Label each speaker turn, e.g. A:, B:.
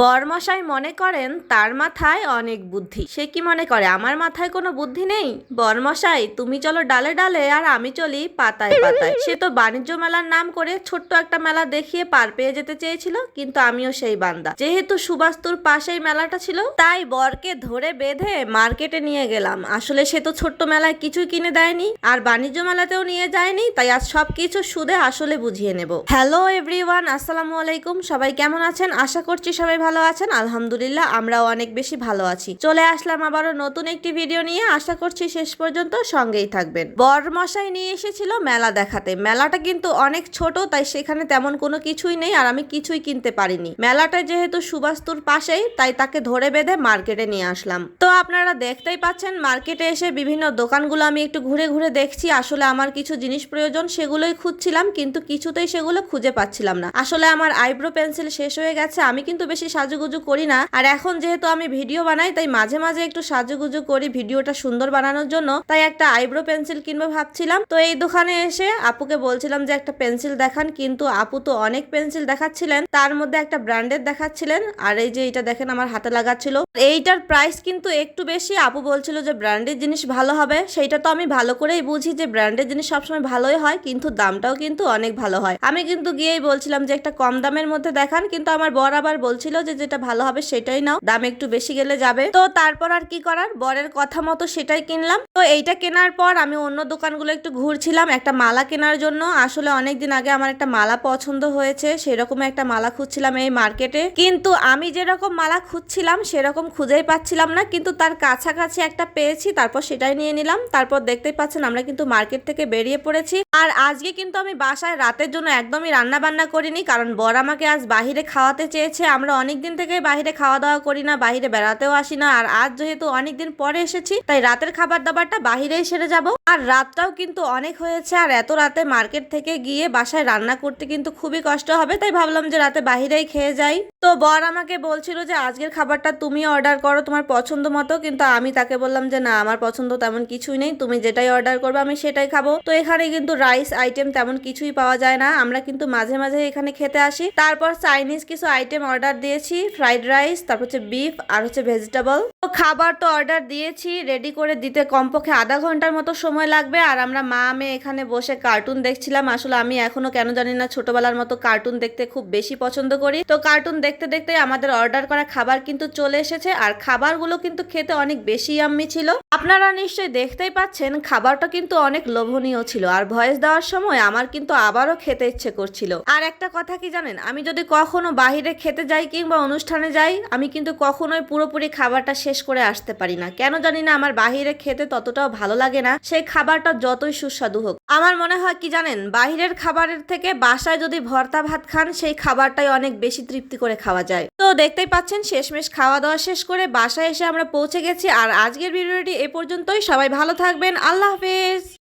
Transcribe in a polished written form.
A: বরমশাই মনে করেন তার মাথায় অনেক বুদ্ধি। সে কি মনে করে আমার মাথায় কোনো বুদ্ধি নেই? বরমশাই তুমি চলো ডালে ডালে আর আমি চলি পাতায় পাতায়। সে তো বাণিজ্য মেলার নাম করে ছোট্ট একটা মেলা দেখিয়ে পার পেয়ে যেতে চেয়েছিল, কিন্তু আমিও সেই বান্দা। যেহেতু সুবাস্তুর পাশেই মেলাটা ছিল, তাই বরকে ধরে বেঁধে মার্কেটে নিয়ে গেলাম। আসলে সে তো ছোট্ট মেলায় কিছুই কিনে দেয়নি, আর বাণিজ্য মেলাতেও নিয়ে যায়নি, তাই আজ সবকিছু সুদে আসলে বুঝিয়ে নেব। হ্যালো এভরিওয়ান, আসসালামু আলাইকুম। সবাই কেমন আছেন? আশা করছি সবাই ভালো আছেন। আলহামদুলিল্লাহ আমরাও অনেক বেশি ভালো আছি। চলে আসলাম আবারও নতুন একটি ভিডিও নিয়ে। আশা করছি শেষ পর্যন্ত সঙ্গেই থাকবেন। বরমশাই নিয়ে এসেছিল মেলা দেখাতে। মেলাটা কিন্তু অনেক ছোট, তাই সেখানে তেমন কোনো কিছুই নেই, আর আমি কিছুই কিনতে পারিনি। মেলাটা যেহেতু সুবাস্তুর পাশেই, তাই তাকে ধরে বেঁধে মার্কেটে নিয়ে আসলাম। তো আপনারা দেখতেই পাচ্ছেন মার্কেটে এসে বিভিন্ন দোকানগুলো আমি একটু ঘুরে ঘুরে দেখছি। আসলে আমার কিছু জিনিস প্রয়োজন, সেগুলোই খুঁজছিলাম, কিন্তু কিছুতেই সেগুলো খুঁজে পাচ্ছিলাম না। আসলে আমার আইব্রো পেন্সিল শেষ হয়ে গেছে। আমি কিন্তু বেশি সাজুগুজু করি না, আর এখন যেহেতু আমি ভিডিও বানাই, তাই মাঝে মাঝে একটু সাজুগুজু করি ভিডিওটা সুন্দর বানানোর জন্য। তাই একটা আইব্রো পেন্সিল কিনবো ভাবছিলাম। তো এই দোকানে এসে আপুকে বলছিলাম যে একটা পেন্সিল দেখান, কিন্তু আপু তো অনেক পেন্সিল দেখাচ্ছিলেন, তার মধ্যে একটা ব্র্যান্ডের দেখাচ্ছিলেন। আর এই যে এটা দেখেন আমার হাতে লাগাচ্ছিল, এইটার প্রাইস কিন্তু একটু বেশি। আপু বলছিল যে ব্র্যান্ডের জিনিস ভালো হবে। সেইটা তো আমি ভালো করেই বুঝি যে ব্র্যান্ডের জিনিস সবসময় ভালোই হয়, কিন্তু দামটাও কিন্তু অনেক ভালো হয়। আমি কিন্তু গিয়েই বলছিলাম যে একটা কম দামের মধ্যে দেখান, কিন্তু আমার বর আবার বলছিল যে যেটা ভালো হবে সেটাই নাও, দাম একটু বেশি গেলে যাবে। তো তারপর আর কি করার, বরের কথা মতো সেটাই কিনলাম। তো এইটা কেনার পর আমি অন্য দোকানগুলো একটু ঘুরছিলাম একটা মালা কেনার জন্য। আসলে অনেকদিন আগে আমার একটা মালা পছন্দ হয়েছে, সেরকম একটা মালা খুঁজছিলাম এই মার্কেটে, কিন্তু আমি যেরকম মালা খুঁজছিলাম সেরকম খুঁজেই পাচ্ছিলাম না, কিন্তু তার কাছাকাছি একটা পেয়েছি, তারপর সেটাই নিয়ে নিলাম। তারপর দেখতেই পাচ্ছেন আমরা কিন্তু মার্কেট থেকে বেরিয়ে পড়েছি। আর আজকে কিন্তু আমি বাসায় রাতের জন্য একদমই রান্না বান্না করিনি, কারণ বর আমাকে আজ বাহিরে খাওয়াতে চেয়েছে। আমরা অনেকদিন থেকে বাহিরে খাওয়া দাওয়া করি না, বাহিরে বেড়াতেও আসি না, আর আজ যেহেতু অনেকদিন পরে এসেছি, তাই রাতের খাবার দাবারটা বাহিরেই সেরে যাব। আর রাতটাও কিন্তু অনেক হয়েছে, আর এত রাতে মার্কেট থেকে গিয়ে বাসায় রান্না করতে কিন্তু খুবই কষ্ট হবে, তাই ভাবলাম যে রাতে বাহিরেই খেয়ে যাই। তো বর আমাকে বলছিল যে আজকের খাবারটা তুমি অর্ডার করো তোমার পছন্দ মতো, কিন্তু আমি তাকে বললাম যে না, আমার পছন্দ তেমন কিছুই নেই, তুমি যেটাই অর্ডার করবে আমি সেটাই খাবো। তো এখানে কিন্তু রাইস আইটেম তেমন কিছুই পাওয়া যায় না, আমরা কিন্তু মাঝে মাঝে এখানে খেতে আসি। তারপর চাইনিজ কিছু আইটেম অর্ডার দিয়েছি, ফ্রাইড রাইস, তারপর হচ্ছে বিফ, আর হচ্ছে ভেজিটেবল। তো খাবার তো অর্ডার দিয়েছি, রেডি করে দিতে কমপক্ষে আধা ঘন্টার মতো সময় লাগবে। আর আমরা মা মেয়ে এখানে বসে কার্টুন দেখছিলাম। আসলে আমি এখনো কেন জানি না ছোটবেলার মতো কার্টুন দেখতে খুব বেশি পছন্দ করি। তো কার্টুন দেখতে দেখতে আমাদের অর্ডার করা খাবার কিন্তু চলে এসেছে, আর খাবারগুলো কিন্তু খেতে অনেক বেশি ইয়াম্মি ছিল। আপনারা নিশ্চয়ই দেখতেই পাচ্ছেন খাবারটা কিন্তু অনেক লোভনীয় ছিল, আর ভয়েস দেওয়ার সময় আমার কিন্তু আবারও খেতে ইচ্ছে করছিল। আর একটা কথা কি জানেন, আমি যদি কখনো বাহিরে খেতে যাই কিংবা অনুষ্ঠানে যাই, আমি কিন্তু কখনোই পুরোপুরি খাবারটা শেষ করে আসতে পারি না। কেন জানি না, আমার বাহিরে খেতে ততটাও ভালো লাগে না, সেই খাবারটা যতই সুস্বাদু হোক। আমার মনে হয় কি জানেন, বাহিরের খাবারের থেকে বাসায় যদি ভর্তা ভাত খান, সেই খাবারটাই অনেক বেশি তৃপ্তি করে খাওয়া যায়। তো দেখতেই পাচ্ছেন শেষমেশ খাওয়া দাওয়া শেষ করে বাসায় এসে আমরা পৌঁছে গেছি। আর আজকের ভিডিওটি এ পর্যন্তই। সবাই ভালো থাকবেন। আল্লাহ হাফেজ।